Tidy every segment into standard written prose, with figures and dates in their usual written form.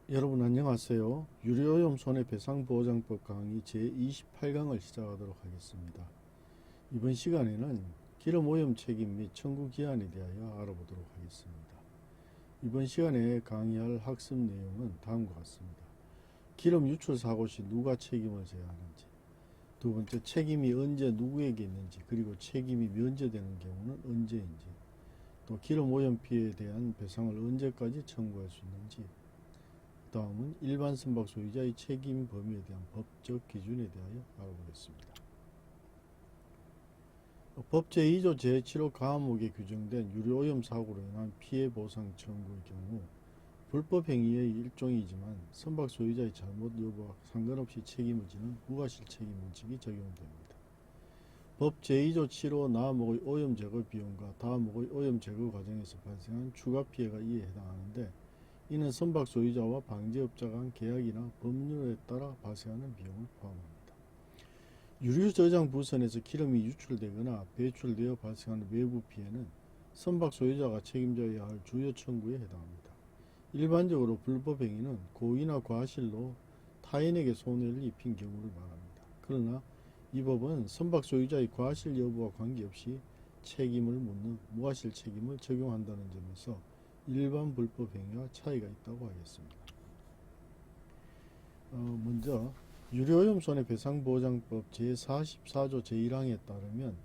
여러분 안녕하세요. 유료오염 손해배상보장법 강의 제28강을 시작하도록 하겠습니다. 이번 시간에는 기름오염 책임 및 청구 기한에 대하여 알아보도록 하겠습니다. 이번 시간에 강의할 학습 내용은 다음과 같습니다. 기름 유출 사고 시 누가 책임을 져야 하는지, 두 번째 책임이 언제 누구에게 있는지, 그리고 책임이 면제되는 경우는 언제인지, 또 기름오염 피해에 대한 배상을 언제까지 청구할 수 있는지, 다음은 일반 선박 소유자의 책임 범위에 대한 법적 기준에 대하여 알아보겠습니다. 법 제2조 제7호 가목에 규정된 유료오염 사고로 인한 피해 보상 청구의 경우 불법 행위의 일종이지만 선박 소유자의 잘못 여부와 상관없이 책임을 지는 무과실 책임 원칙이 적용됩니다. 법 제2조 7호 나목의 오염 제거 비용과 다목의 오염 제거 과정에서 발생한 추가 피해가 이에 해당하는데, 이는 선박 소유자와 방제업자가 한 계약이나 법률에 따라 발생하는 비용을 포함합니다. 유류 저장 부선에서 기름이 유출되거나 배출되어 발생하는 외부 피해는 선박 소유자가 책임져야 할 주요 청구에 해당합니다. 일반적으로 불법 행위는 고의나 과실로 타인에게 손해를 입힌 경우를 말합니다. 그러나 이 법은 선박 소유자의 과실 여부와 관계없이 책임을 묻는 무과실 책임을 적용한다는 점에서 일반 불법 행위와 차이가 있다고 하겠습니다. 먼저 유료오염 손해배상보장법 제44조 제1항에 따르면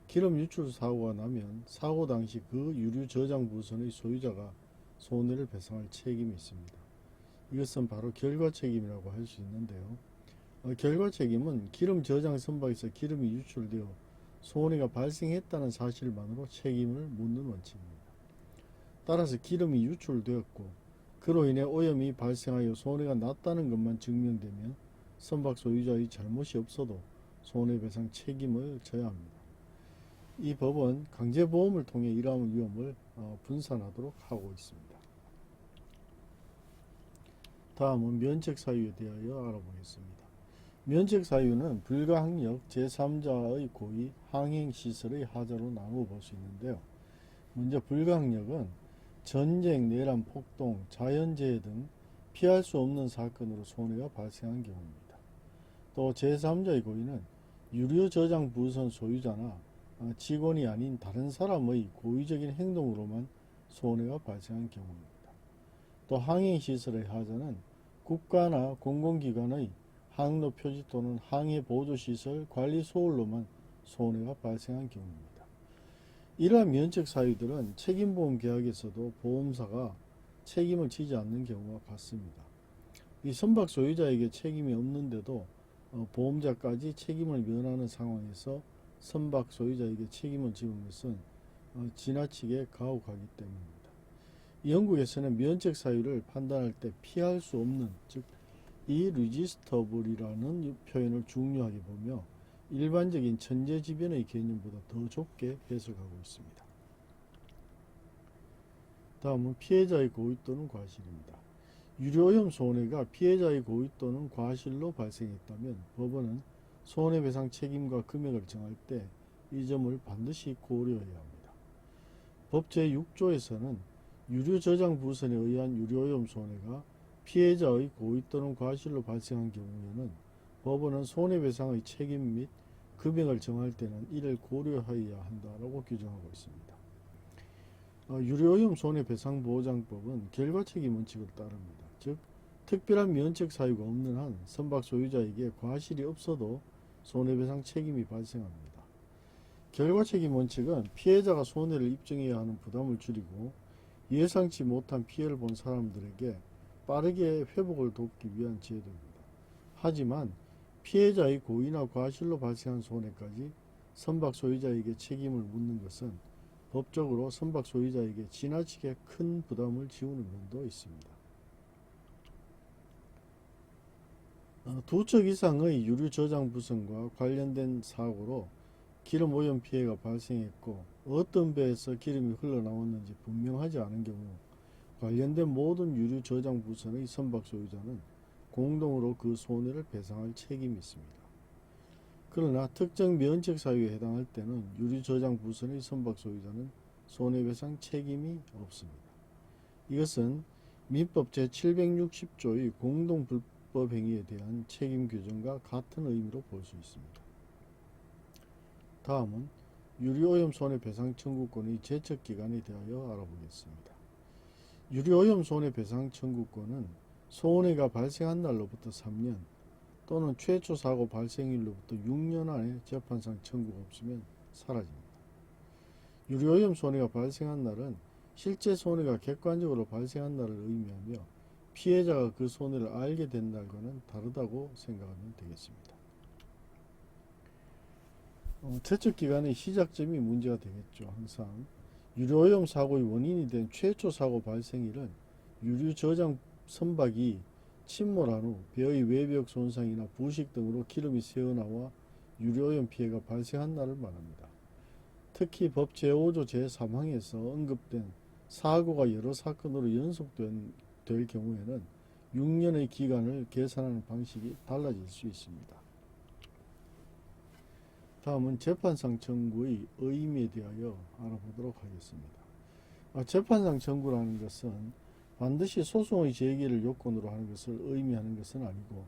기름 유출 사고가 나면 사고 당시 그 유류 저장 부선의 소유자가 손해를 배상할 책임이 있습니다. 이것은 바로 결과 책임이라고 할 수 있는데요. 결과 책임은 기름 저장 선박에서 기름이 유출되어 손해가 발생했다는 사실만으로 책임을 묻는 원칙입니다. 따라서 기름이 유출되었고 그로 인해 오염이 발생하여 손해가 났다는 것만 증명되면 선박 소유자의 잘못이 없어도 손해배상 책임을 져야 합니다. 이 법은 강제보험을 통해 이러한 위험을 분산하도록 하고 있습니다. 다음은 면책 사유에 대하여 알아보겠습니다. 면책 사유는 불가항력 제3자의 고의, 항행시설의 하자로 나누어 볼 수 있는데요. 먼저 불가항력은 전쟁, 내란, 폭동, 자연재해 등 피할 수 없는 사건으로 손해가 발생한 경우입니다. 또 제3자의 고의는 유료 저장 부선 소유자나 직원이 아닌 다른 사람의 고의적인 행동으로만 손해가 발생한 경우입니다. 또 항해시설의 하자는 국가나 공공기관의 항로 표지 또는 항해 보조시설 관리 소홀로만 손해가 발생한 경우입니다. 이러한 면책 사유들은 책임보험 계약에서도 보험사가 책임을 지지 않는 경우가 같습니다. 이 선박 소유자에게 책임이 없는데도 보험자까지 책임을 면하는 상황에서 선박 소유자에게 책임을 지는 것은 지나치게 가혹하기 때문입니다. 영국에서는 면책 사유를 판단할 때 피할 수 없는, 즉 irresistible이라는 표현을 중요하게 보며 일반적인 천재지변의 개념보다 더 좁게 해석하고 있습니다. 다음은 피해자의 고의 또는 과실입니다. 유료오염 손해가 피해자의 고의 또는 과실로 발생했다면 법원은 손해배상 책임과 금액을 정할 때 이 점을 반드시 고려해야 합니다. 법 제6조에서는 유류 저장 부선에 의한 유료오염 손해가 피해자의 고의 또는 과실로 발생한 경우에는 법원은 손해배상의 책임 및 금액을 정할 때는 이를 고려해야 한다고 규정하고 있습니다. 유료오염 손해배상보장법은 결과책임 원칙을 따릅니다. 즉 특별한 면책 사유가 없는 한 선박 소유자에게 과실이 없어도 손해배상 책임이 발생합니다. 결과책임 원칙은 피해자가 손해를 입증해야 하는 부담을 줄이고 예상치 못한 피해를 본 사람들에게 빠르게 회복을 돕기 위한 제도입니다. 하지만 피해자의 고의나 과실로 발생한 손해까지 선박 소유자에게 책임을 묻는 것은 법적으로 선박 소유자에게 지나치게 큰 부담을 지우는 면도 있습니다. 두 척 이상의 유류 저장 부선과 관련된 사고로 기름 오염 피해가 발생했고 어떤 배에서 기름이 흘러나왔는지 분명하지 않은 경우 관련된 모든 유류 저장 부선의 선박 소유자는 공동으로 그 손해를 배상할 책임이 있습니다. 그러나 특정 면책 사유에 해당할 때는 유류 저장 부선의 선박 소유자는 손해배상 책임이 없습니다. 이것은 민법 제760조의 공동불법 행위에 대한 책임 규정과 같은 의미로 볼 수 있습니다. 다음은 유리오염 손해배상 청구권의 제척기간에 대하여 알아보겠습니다. 유리오염 손해배상 청구권은 손해가 발생한 날로부터 3년 또는 최초 사고 발생일로부터 6년 안에 재판상 청구가 없으면 사라집니다. 유리오염 손해가 발생한 날은 실제 손해가 객관적으로 발생한 날을 의미하며 피해자가 그 손해를 알게 된 날과는 다르다고 생각하면 되겠습니다. 제척기간의 시작점이 문제가 되겠죠. 항상 유리오염 사고의 원인이 된 최초 사고 발생일은 유류 저장 선박이 침몰한 후 배의 외벽 손상이나 부식 등으로 기름이 새어나와 유리오염 피해가 발생한 날을 말합니다. 특히 법 제5조 제3항에서 언급된 사고가 여러 사건으로 연속될 경우에는 6년의 기간을 계산하는 방식이 달라질 수 있습니다. 다음은 재판상 청구의 의미에 대하여 알아보도록 하겠습니다. 재판상 청구라는 것은 반드시 소송의 제기를 요건으로 하는 것을 의미하는 것은 아니고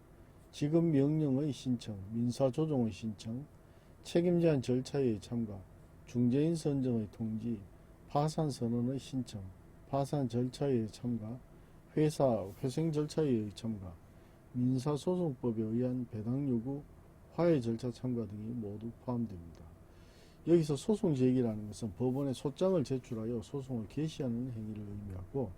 지급 명령의 신청, 민사조정의 신청, 책임제한 절차의 참가, 중재인 선정의 통지, 파산 선언의 신청, 파산 절차의 참가, 회사 회생 절차의 참가, 민사소송법에 의한 배당 요구, 화해 절차 참가 등이 모두 포함됩니다. 여기서 소송 제기라는 것은 법원에 소장을 제출하여 소송을 개시하는 행위를 의미하고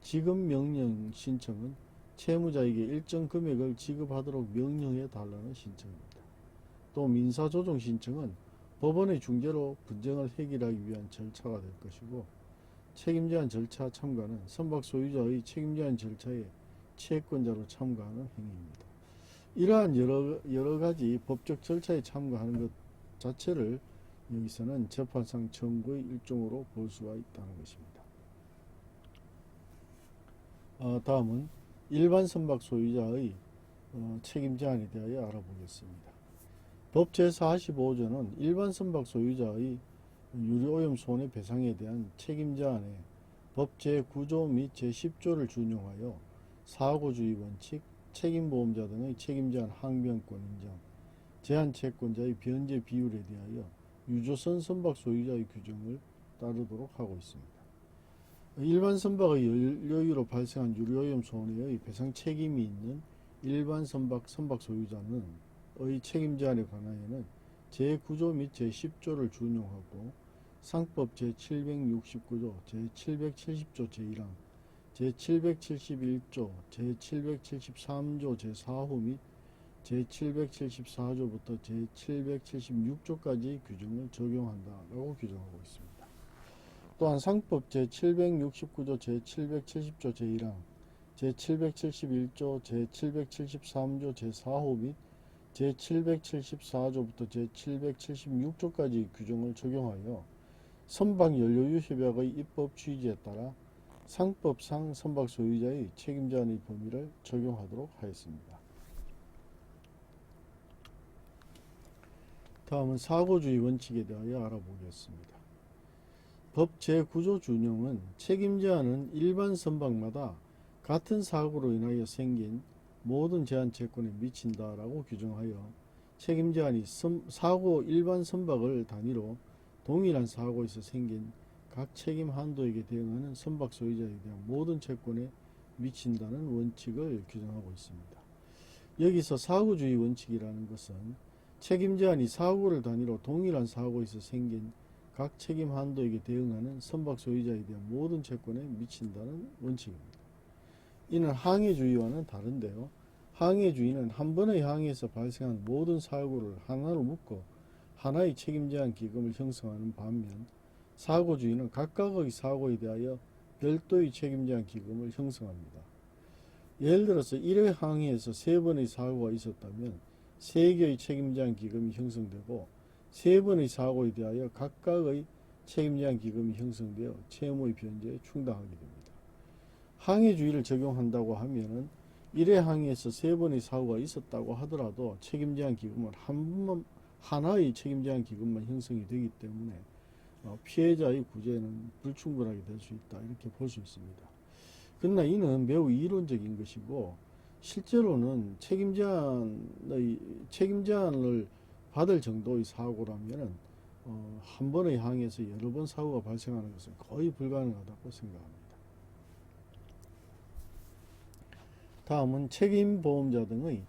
지급 명령 신청은 채무자에게 일정 금액을 지급하도록 명령해 달라는 신청입니다. 또 민사조정 신청은 법원의 중재로 분쟁을 해결하기 위한 절차가 될 것이고 책임제한 절차 참가는 선박 소유자의 책임제한 절차에 채권자로 참가하는 행위입니다. 이러한 여러 가지 법적 절차에 참가하는 것 자체를 여기서는 재판상 청구의 일종으로 볼 수가 있다는 것입니다. 다음은 일반 선박 소유자의 책임 제한에 대하여 알아보겠습니다. 법 제45조는 일반 선박 소유자의 유류오염 손해배상에 대한 책임 제한에 법 제9조 및 제10조를 준용하여 사고주의 원칙, 책임보험자 등의 책임 제한 항변권 인정, 제한 채권자의 변제 비율에 대하여 유조선 선박 소유자의 규정을 따르도록 하고 있습니다. 일반 선박의 연료유로 발생한 유류오염 손해의 배상 책임이 있는 일반 선박 소유자는 의 책임 제한에 관하여는 제9조 및 제10조를 준용하고 상법 제769조, 제770조 제1항, 제771조, 제773조 제4호 및 제774조부터 제776조까지 규정을 적용한다라고 규정하고 있습니다. 또한 상법 제769조, 제770조 제1항, 제771조, 제773조 제4호 및 제774조부터 제776조까지 규정을 적용하여 선박연료유협약의 입법 취지에 따라 상법상 선박 소유자의 책임 제한의 범위를 적용하도록 하였습니다. 다음은 사고주의 원칙에 대하여 알아보겠습니다. 법 제9조 준용은 책임 제한은 일반 선박마다 같은 사고로 인하여 생긴 모든 제한 채권에 미친다라고 규정하여 책임 제한이 일반 선박을 단위로 동일한 사고에서 생긴 각 책임 한도에게 대응하는 선박 소유자에 대한 모든 채권에 미친다는 원칙을 규정하고 있습니다. 여기서 사고주의 원칙이라는 것은 책임 제한이 사고를 단위로 동일한 사고에서 생긴 각 책임 한도에게 대응하는 선박 소유자에 대한 모든 채권에 미친다는 원칙입니다. 이는 항해주의와는 다른데요. 항해주의는 한 번의 항해에서 발생한 모든 사고를 하나로 묶어 하나의 책임 제한 기금을 형성하는 반면 사고주의는 각각의 사고에 대하여 별도의 책임 제한 기금을 형성합니다. 예를 들어서 1회 항해에서 3번의 사고가 있었다면 3개의 책임 제한 기금이 형성되고 3번의 사고에 대하여 각각의 책임 제한 기금이 형성되어 채무의 변제에 충당하게 됩니다. 항해주의를 적용한다고 하면은 1회 항해에서 3번의 사고가 있었다고 하더라도 책임 제한 기금은 하나의 책임 제한 기금만 형성이 되기 때문에 피해자의 구제는 불충분하게 될 수 있다 이렇게 볼 수 있습니다. 그러나 이는 매우 이론적인 것이고 실제로는 책임 제한을 받을 정도의 사고라면은 한 번의 항에서 여러 번 사고가 발생하는 것은 거의 불가능하다고 생각합니다. 다음은 책임보험자 등의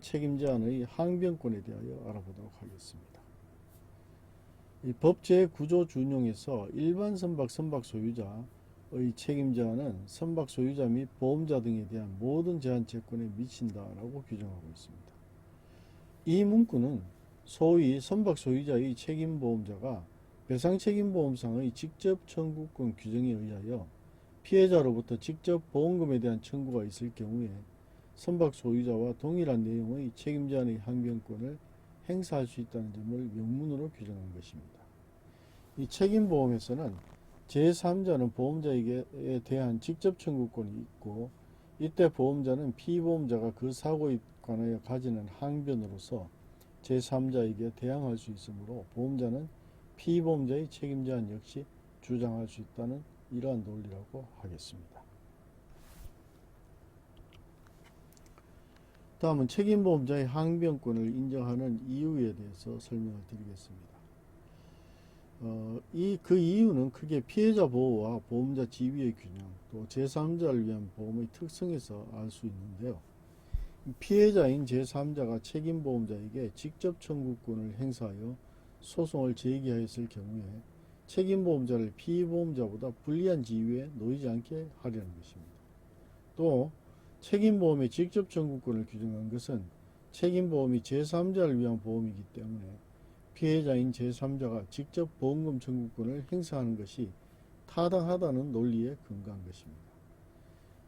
책임 제한의 항변권에 대하여 알아보도록 하겠습니다. 이 법제 구조 준용에서 일반 선박 소유자의 책임 제한은 선박 소유자 및 보험자 등에 대한 모든 제한 채권에 미친다라고 규정하고 있습니다. 이 문구는 소위 선박 소유자의 책임보험자가 배상책임보험상의 직접 청구권 규정에 의하여 피해자로부터 직접 보험금에 대한 청구가 있을 경우에 선박 소유자와 동일한 내용의 책임 제한의 항변권을 행사할 수 있다는 점을 명문으로 규정한 것입니다. 이 책임보험에서는 제3자는 보험자에게 대한 직접 청구권이 있고 이때 보험자는 피보험자가 그 사고에 관하여 가지는 항변으로서 제3자에게 대항할 수 있으므로 보험자는 피보험자의 책임 제한 역시 주장할 수 있다는 이러한 논리라고 하겠습니다. 다음은 책임보험자의 항변권을 인정하는 이유에 대해서 설명을 드리겠습니다. 그 이유는 크게 피해자 보호와 보험자 지위의 균형, 또 제3자를 위한 보험의 특성에서 알 수 있는데요. 피해자인 제3자가 책임보험자에게 직접 청구권을 행사하여 소송을 제기하였을 경우에 책임보험자를 피보험자보다 불리한 지위에 놓이지 않게 하려는 것입니다. 또 책임보험의 직접 청구권을 규정한 것은 책임보험이 제3자를 위한 보험이기 때문에 피해자인 제3자가 직접 보험금 청구권을 행사하는 것이 타당하다는 논리에 근거한 것입니다.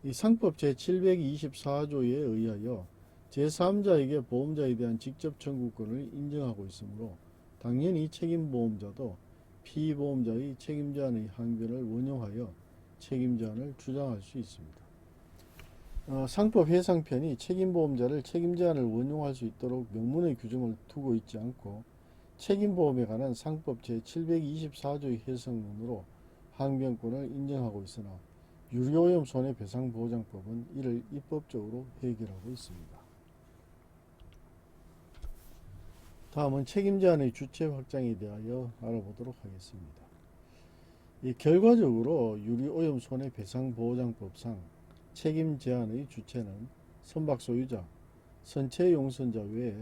이 상법 제724조에 의하여 제3자에게 보험자에 대한 직접 청구권을 인정하고 있으므로 당연히 책임보험자도 피보험자의 책임 제한의 항변을 원용하여 책임 제한을 주장할 수 있습니다. 상법 해상편이 책임보험자를 책임 제한을 원용할 수 있도록 명문의 규정을 두고 있지 않고 책임보험에 관한 상법 제724조의 해석문으로 항변권을 인정하고 있으나 유료오염 손해배상보장법은 이를 입법적으로 해결하고 있습니다. 다음은 책임 제한의 주체 확장에 대하여 알아보도록 하겠습니다. 결과적으로 유료오염 손해배상보장법상 책임 제한의 주체는 선박 소유자, 선체 용선자 외에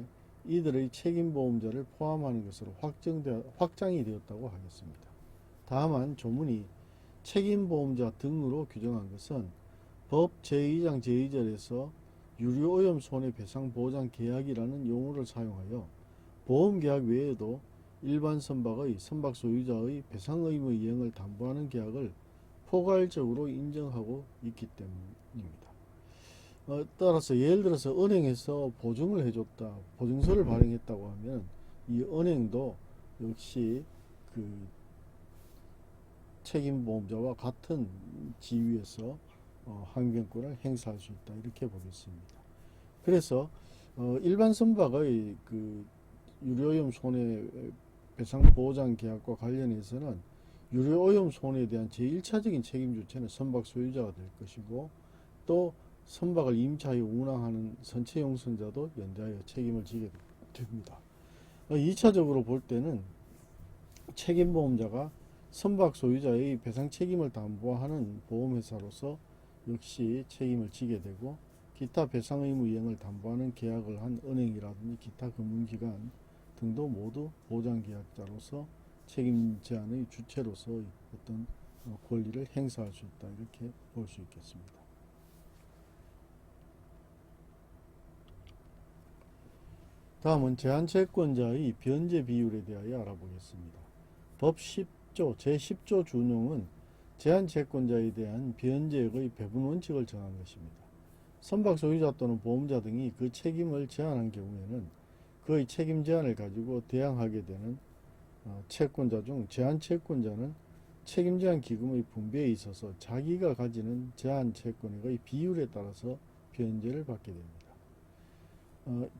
이들의 책임보험자를 포함하는 것으로 확장이 되었다고 하겠습니다. 다만 조문이 책임보험자 등으로 규정한 것은 법 제2장 제2절에서 유료오염 손해배상보장계약이라는 용어를 사용하여 보험계약 외에도 일반 선박의 선박 소유자의 배상의무 이행을 담보하는 계약을 포괄적으로 인정하고 있기 때문입니다. 따라서 예를 들어서 은행에서 보증을 해줬다, 보증서를 발행했다고 하면 이 은행도 역시 그 책임보험자와 같은 지위에서 항변권을 행사할 수 있다, 이렇게 보겠습니다. 그래서 일반 선박의 그 유료오염 손해배상보장 계약과 관련해서는 유료오염 손해에 대한 제1차적인 책임 주체는 선박 소유자가 될 것이고 또 선박을 임차하여 운항하는 선체 용선자도 연대하여 책임을 지게 됩니다. 2차적으로 볼 때는 책임보험자가 선박 소유자의 배상 책임을 담보하는 보험회사로서 역시 책임을 지게 되고 기타 배상 의무 이행을 담보하는 계약을 한 은행이라든지 기타 금융기관 등도 모두 보장계약자로서 책임 제한의 주체로서 어떤 권리를 행사할 수 있다, 이렇게 볼 수 있겠습니다. 다음은 제한채권자의 변제 비율에 대하여 알아보겠습니다. 법 10조 제10조 준용은 제한채권자에 대한 변제액의 배분 원칙을 정한 것입니다. 선박 소유자 또는 보험자 등이 그 책임을 제한한 경우에는 그의 책임 제한을 가지고 대항하게 되는 채권자 중 제한채권자는 책임 제한 기금의 분배에 있어서 자기가 가지는 제한채권액의 비율에 따라서 변제를 받게 됩니다.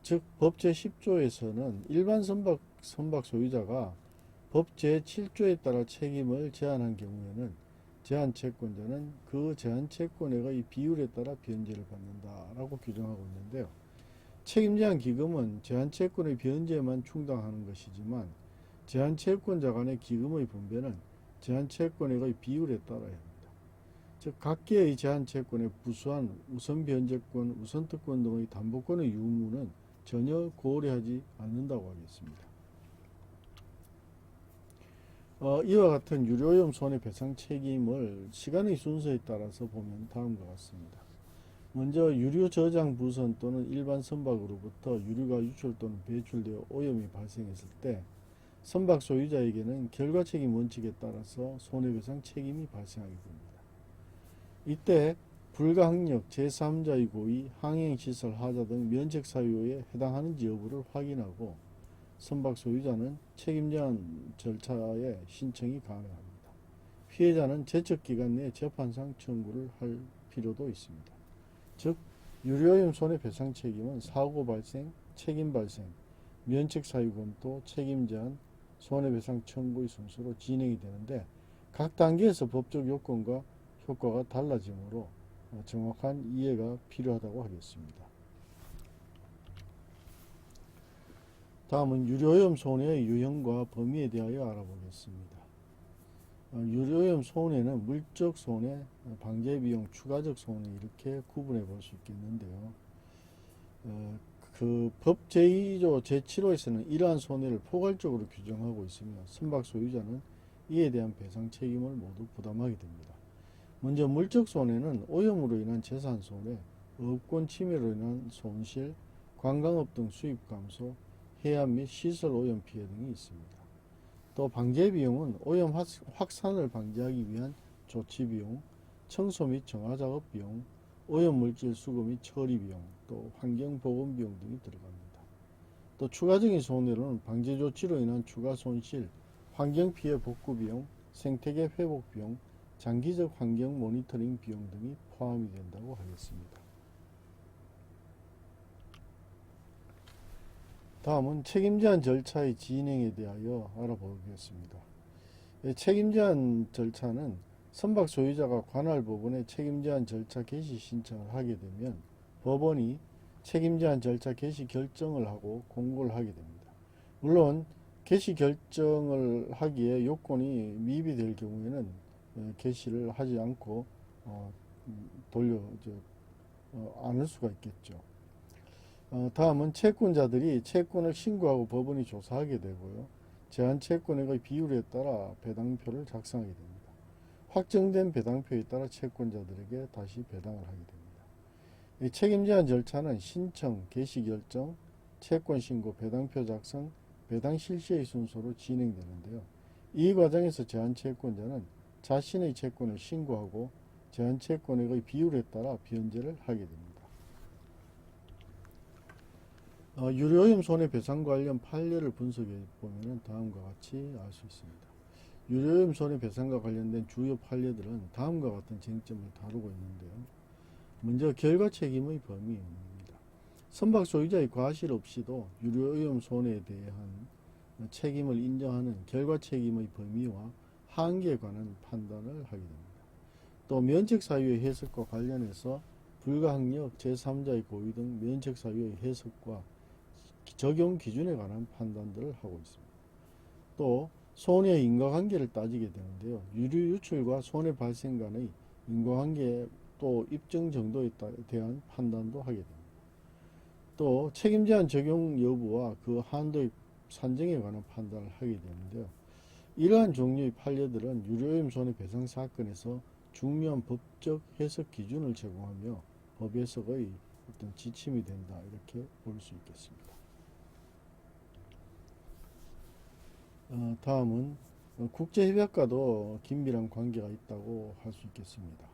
즉 법 제10조에서는 일반 선박 소유자가 법 제7조에 따라 책임을 제한한 경우에는 제한채권자는 그 제한채권액의 비율에 따라 변제를 받는다라고 규정하고 있는데요. 책임제한기금은 제한채권의 변제만 충당하는 것이지만 제한채권자 간의 기금의 분배는 제한채권액의 비율에 따라야 합니다. 즉 각기의 제한채권에 부수한 우선변제권, 우선특권 등의 담보권의 유무는 전혀 고려하지 않는다고 하겠습니다. 이와 같은 유료오염 손해배상 책임을 시간의 순서에 따라서 보면 다음과 같습니다. 먼저 유류 저장 부선 또는 일반 선박으로부터 유류가 유출 또는 배출되어 오염이 발생했을 때 선박 소유자에게는 결과책임 원칙에 따라서 손해배상 책임이 발생하게 됩니다. 이때 불가항력, 제3자의 고의, 항행시설 하자 등 면책 사유에 해당하는지 여부를 확인하고 선박 소유자는 책임제한 절차에 신청이 가능합니다. 피해자는 제척기간 내에 재판상 청구를 할 필요도 있습니다. 즉 유료오염 손해배상 책임은 사고 발생, 책임 발생, 면책 사유 검토, 책임제한, 손해배상 청구의 순서로 진행이 되는데 각 단계에서 법적 요건과 효과가 달라지므로 정확한 이해가 필요하다고 하겠습니다. 다음은 유료오염 손해의 유형과 범위에 대하여 알아보겠습니다. 유료오염 손해는 물적 손해, 방제 비용, 추가적 손해 이렇게 구분해 볼 수 있겠는데요. 그 법 제2조 제7호에서는 이러한 손해를 포괄적으로 규정하고 있으며 선박 소유자는 이에 대한 배상 책임을 모두 부담하게 됩니다. 먼저 물적 손해는 오염으로 인한 재산 손해, 업권 침해로 인한 손실, 관광업 등 수입 감소, 해안 및 시설 오염 피해 등이 있습니다. 또 방제 비용은 오염 확산을 방지하기 위한 조치 비용, 청소 및 정화 작업 비용, 오염 물질 수거 및 처리 비용, 또 환경 보건 비용 등이 들어갑니다. 또 추가적인 손해로는 방제 조치로 인한 추가 손실, 환경 피해 복구 비용, 생태계 회복 비용, 장기적 환경 모니터링 비용 등이 포함이 된다고 하겠습니다. 다음은 책임제한 절차의 진행에 대하여 알아보겠습니다. 책임제한 절차는 선박 소유자가 관할 법원에 책임제한 절차 개시 신청을 하게 되면 법원이 책임제한 절차 개시 결정을 하고 공고를 하게 됩니다. 물론 개시 결정을 하기에 요건이 미비될 경우에는 개시를 하지 않고 않을 수가 있겠죠. 다음은 채권자들이 채권을 신고하고 법원이 조사하게 되고요. 제한채권액의 비율에 따라 배당표를 작성하게 됩니다. 확정된 배당표에 따라 채권자들에게 다시 배당을 하게 됩니다. 이 책임제한 절차는 신청, 개시결정, 채권신고, 배당표 작성, 배당 실시의 순서로 진행되는데요. 이 과정에서 제한채권자는 자신의 채권을 신고하고 제한채권액의 비율에 따라 변제를 하게 됩니다. 유료오염 손해배상 관련 판례를 분석해 보면 다음과 같이 알 수 있습니다. 유료오염 손해배상과 관련된 주요 판례들은 다음과 같은 쟁점을 다루고 있는데요. 먼저 결과책임의 범위입니다. 선박 소유자의 과실 없이도 유료오염 손해에 대한 책임을 인정하는 결과책임의 범위와 한계에 관한 판단을 하게 됩니다. 또 면책사유의 해석과 관련해서 불가항력, 제3자의 고의 등 면책사유의 해석과 적용 기준에 관한 판단들을 하고 있습니다. 또 손해의 인과관계를 따지게 되는데요. 유류 유출과 손해 발생 간의 인과관계 또 입증 정도에 대한 판단도 하게 됩니다. 또 책임제한 적용 여부와 그 한도의 산정에 관한 판단을 하게 되는데요. 이러한 종류의 판례들은 유료오염 손해배상 사건에서 중요한 법적 해석 기준을 제공하며 법 해석의 어떤 지침이 된다 이렇게 볼 수 있겠습니다. 다음은 국제협약과도 긴밀한 관계가 있다고 할 수 있겠습니다.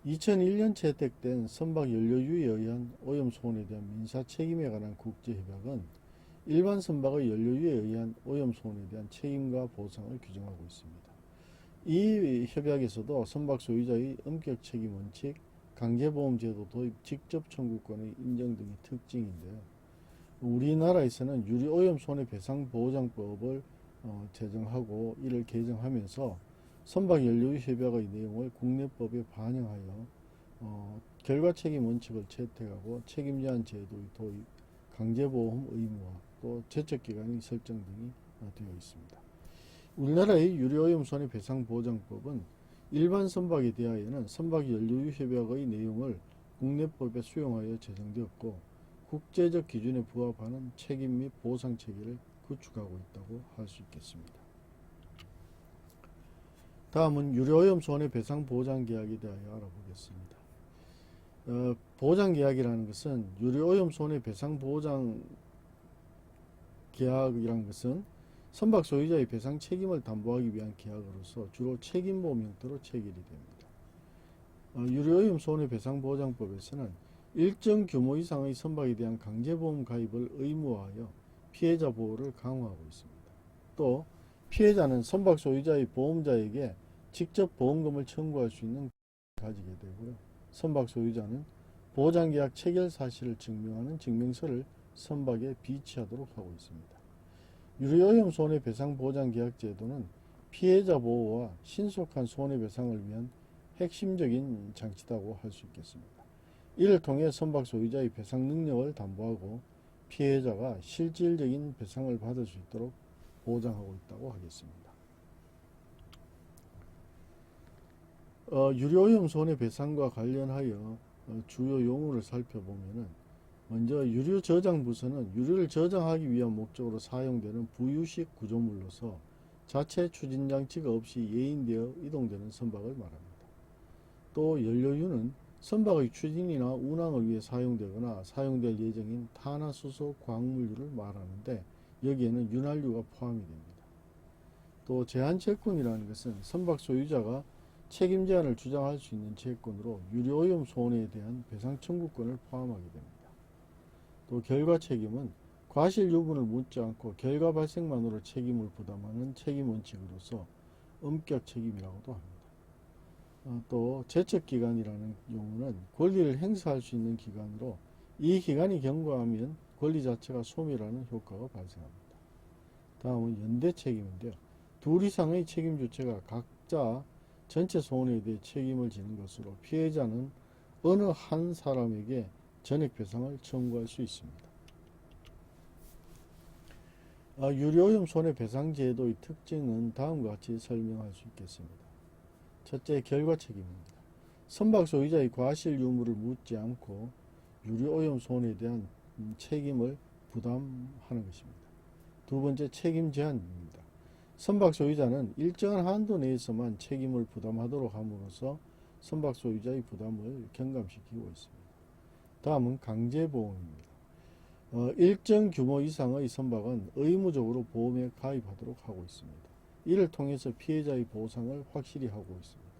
2001년 채택된 선박연료유에 의한 오염 손해에 대한 민사 책임에 관한 국제협약은 일반 선박의 연료유에 의한 오염 손해에 대한 책임과 보상을 규정하고 있습니다. 이 협약에서도 선박 소유자의 엄격 책임 원칙, 강제보험 제도 도입, 직접 청구권의 인정 등이 특징인데요. 우리나라에서는 유류오염 손해배상보장법을 제정하고 이를 개정하면서 선박연료협약의 내용을 국내법에 반영하여 결과책임 원칙을 채택하고 책임제한 제도의 도입, 강제보험 의무화, 또 제척기간의 설정 등이 되어 있습니다. 우리나라의 유료오염 손해배상보장법은 일반 선박에 대하여는 선박연료협약의 내용을 국내법에 수용하여 제정되었고 국제적 기준에 부합하는 책임 및 보상 체계를 구축하고 있다고 할 수 있겠습니다. 다음은 유료오염 손해배상보장계약에 대하여 알아보겠습니다. 보장계약이라는 것은 유료오염 손해배상보장계약이라는 것은 선박 소유자의 배상 책임을 담보하기 위한 계약으로서 주로 책임보험 형태로 체결이 됩니다. 유료오염 손해배상보장법에서는 일정 규모 이상의 선박에 대한 강제보험 가입을 의무화하여 피해자 보호를 강화하고 있습니다. 또 피해자는 선박 소유자의 보험자에게 직접 보험금을 청구할 수 있는 권리를 가지게 되고요. 선박 소유자는 보장계약 체결 사실을 증명하는 증명서를 선박에 비치하도록 하고 있습니다. 유료오염 손해배상보장계약 제도는 피해자 보호와 신속한 손해배상을 위한 핵심적인 장치라고 할 수 있겠습니다. 이를 통해 선박 소유자의 배상 능력을 담보하고 피해자가 실질적인 배상을 받을 수 있도록 보장하고 있다고 하겠습니다. 유료오염 손해배상과 관련하여 주요 용어를 살펴보면은 먼저 유류저장부서는 유류를 저장하기 위한 목적으로 사용되는 부유식 구조물로서 자체 추진장치가 없이 예인되어 이동되는 선박을 말합니다. 또 연료유는 선박의 추진이나 운항을 위해 사용되거나 사용될 예정인 탄화수소 광물유를 말하는데 여기에는 윤활유가 포함이 됩니다. 또 제한채권이라는 것은 선박 소유자가 책임 제한을 주장할 수 있는 채권으로 유료오염 손해에 대한 배상 청구권을 포함하게 됩니다. 또 결과 책임은 과실 유분을 묻지 않고 결과 발생만으로 책임을 부담하는 책임 원칙으로서 엄격 책임이라고도 합니다. 또 제척기간이라는 용어는 권리를 행사할 수 있는 기간으로 이 기간이 경과하면 권리 자체가 소멸하는 효과가 발생합니다. 다음은 연대책임인데요. 둘 이상의 책임 주체가 각자 전체 손해에 대해 책임을 지는 것으로 피해자는 어느 한 사람에게 전액배상을 청구할 수 있습니다. 유료오염 손해배상제도의 특징은 다음과 같이 설명할 수 있겠습니다. 첫째, 결과 책임입니다. 선박 소유자의 과실 유무를 묻지 않고 유료오염 손해에 대한 책임을 부담하는 것입니다. 두 번째, 책임 제한입니다. 선박 소유자는 일정한 한도 내에서만 책임을 부담하도록 함으로써 선박 소유자의 부담을 경감시키고 있습니다. 다음은 강제보험입니다. 일정 규모 이상의 선박은 의무적으로 보험에 가입하도록 하고 있습니다. 이를 통해서 피해자의 보상을 확실히 하고 있습니다.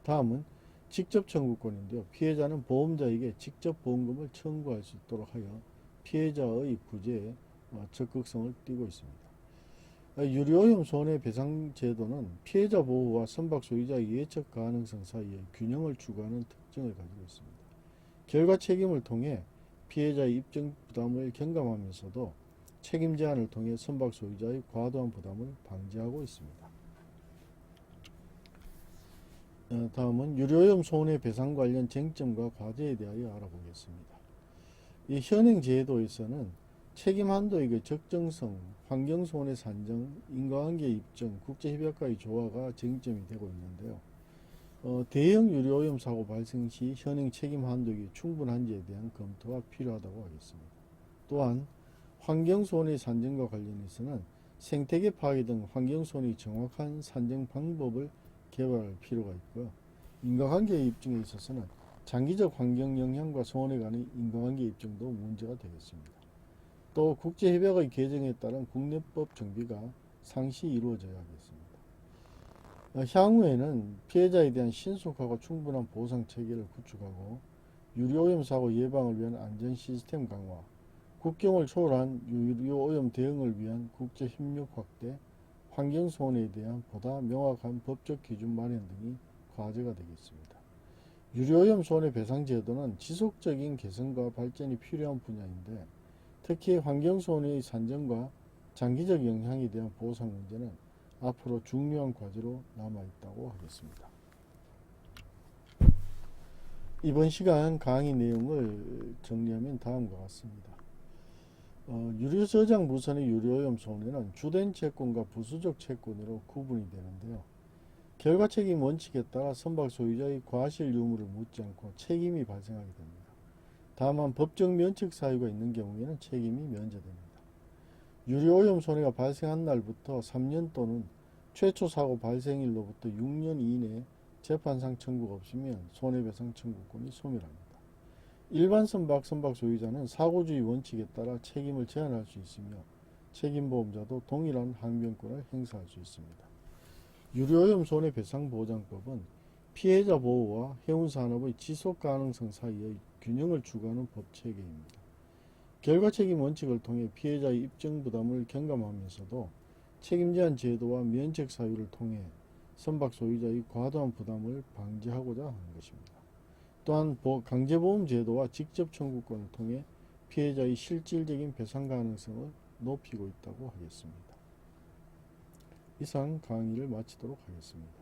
다음은 직접 청구권인데요. 피해자는 보험자에게 직접 보험금을 청구할 수 있도록 하여 피해자의 구제에 적극성을 띠고 있습니다. 유료오염 손해배상제도는 피해자 보호와 선박 소유자의 예측 가능성 사이에 균형을 추구하는 특징을 가지고 있습니다. 결과 책임을 통해 피해자의 입증 부담을 경감하면서도 책임 제한을 통해 선박 소유자의 과도한 부담을 방지하고 있습니다. 다음은 유료오염 손해배상 관련 쟁점과 과제에 대하여 알아보겠습니다. 이 현행 제도에서는 책임 한도액의 적정성, 환경손해 산정, 인과관계 입증, 국제협약과의 조화가 쟁점이 되고 있는데요. 대형 유료오염 사고 발생 시 현행 책임 한도액이 충분한지에 대한 검토가 필요하다고 하겠습니다. 또한 환경손해 산정과 관련해서는 생태계 파괴 등 환경손해의 정확한 산정 방법을 개발할 필요가 있고요. 인과관계 입증에 있어서는 장기적 환경 영향과 손해 간의 인과관계 입증도 문제가 되겠습니다. 또 국제협약의 개정에 따른 국내법 정비가 상시 이루어져야 하겠습니다. 향후에는 피해자에 대한 신속하고 충분한 보상 체계를 구축하고 유료오염 사고 예방을 위한 안전 시스템 강화, 국경을 초월한 유료오염 대응을 위한 국제 협력 확대, 환경 손해에 대한 보다 명확한 법적 기준 마련 등이 과제가 되겠습니다. 유료오염 손해배상 제도는 지속적인 개선과 발전이 필요한 분야인데 특히 환경 손해의 산정과 장기적 영향에 대한 보상 문제는 앞으로 중요한 과제로 남아있다고 하겠습니다. 이번 시간 강의 내용을 정리하면 다음과 같습니다. 유료저장 무선의 유료오염 손해는 주된 채권과 부수적 채권으로 구분이 되는데요. 결과책임 원칙에 따라 선박 소유자의 과실 유무를 묻지 않고 책임이 발생하게 됩니다. 다만 법적 면책 사유가 있는 경우에는 책임이 면제됩니다. 유료오염 손해가 발생한 날부터 3년 또는 최초 사고 발생일로부터 6년 이내에 재판상 청구가 없으면 손해배상 청구권이 소멸합니다. 일반 선박 소유자는 사고주의 원칙에 따라 책임을 제한할 수 있으며 책임보험자도 동일한 항변권을 행사할 수 있습니다. 유료오염 손해배상보장법은 피해자 보호와 해운산업의 지속가능성 사이의 균형을 추구하는 법체계입니다. 결과책임 원칙을 통해 피해자의 입증부담을 경감하면서도 책임제한 제도와 면책 사유를 통해 선박 소유자의 과도한 부담을 방지하고자 하는 것입니다. 또한 강제보험 제도와 직접 청구권을 통해 피해자의 실질적인 배상 가능성을 높이고 있다고 하겠습니다. 이상 강의를 마치도록 하겠습니다.